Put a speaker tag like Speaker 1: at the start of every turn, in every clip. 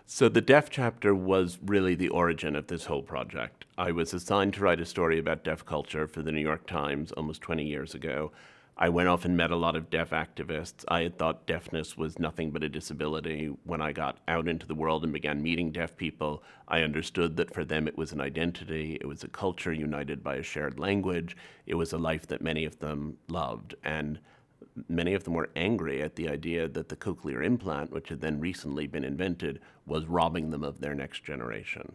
Speaker 1: So the deaf chapter was really the origin of this whole project. I was assigned to write a story about deaf culture for the New York Times almost 20 years ago. I went off and met a lot of deaf activists. I had thought deafness was nothing but a disability. When I got out into the world and began meeting deaf people, I understood that for them it was an identity, it was a culture united by a shared language, it was a life that many of them loved. And many of them were angry at the idea that the cochlear implant, which had then recently been invented, was robbing them of their next generation.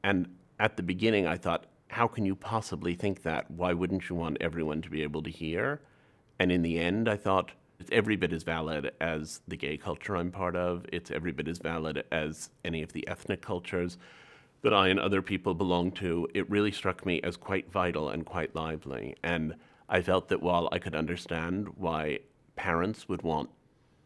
Speaker 1: And at the beginning, I thought, how can you possibly think that? Why wouldn't you want everyone to be able to hear? And in the end, I thought, it's every bit as valid as the gay culture I'm part of. It's every bit as valid as any of the ethnic cultures that I and other people belong to. It really struck me as quite vital and quite lively. And I felt that while I could understand why parents would want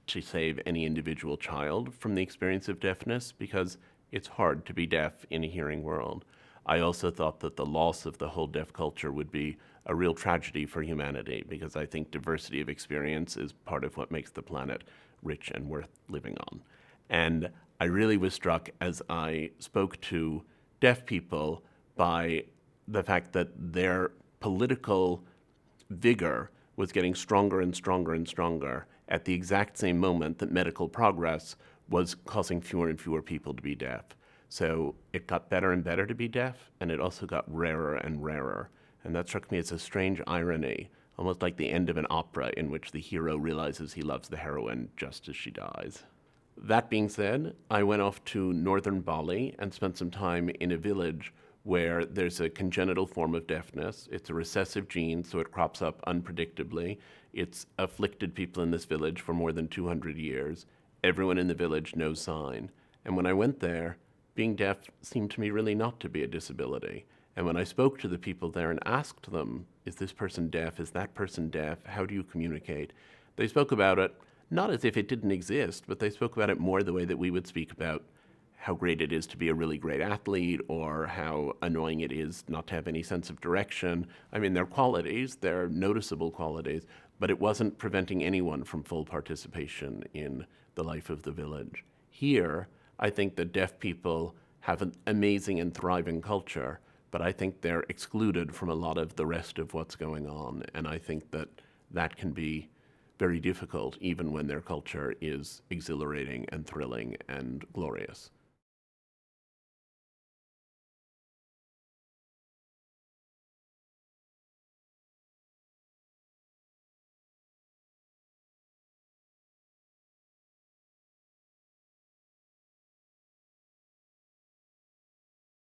Speaker 1: to save any individual child from the experience of deafness, because it's hard to be deaf in a hearing world, I also thought that the loss of the whole deaf culture would be a real tragedy for humanity, because I think diversity of experience is part of what makes the planet rich and worth living on. And I really was struck as I spoke to deaf people by the fact that their political vigor was getting stronger and stronger and stronger at the exact same moment that medical progress was causing fewer and fewer people to be deaf. So it got better and better to be deaf, and it also got rarer and rarer. And that struck me as a strange irony, almost like the end of an opera in which the hero realizes he loves the heroine just as she dies. That being said, I went off to northern Bali and spent some time in a village where there's a congenital form of deafness. It's a recessive gene, so it crops up unpredictably. It's afflicted people in this village for more than 200 years. Everyone in the village knows sign. And when I went there, being deaf seemed to me really not to be a disability. And when I spoke to the people there and asked them, is this person deaf? Is that person deaf? How do you communicate? They spoke about it not as if it didn't exist, but they spoke about it more the way that we would speak about how great it is to be a really great athlete, or how annoying it is not to have any sense of direction. I mean, they're qualities, they're noticeable qualities, but it wasn't preventing anyone from full participation in the life of the village. Here, I think that deaf people have an amazing and thriving culture, but I think they're excluded from a lot of the rest of what's going on. And I think that that can be very difficult, even when their culture is exhilarating and thrilling and glorious.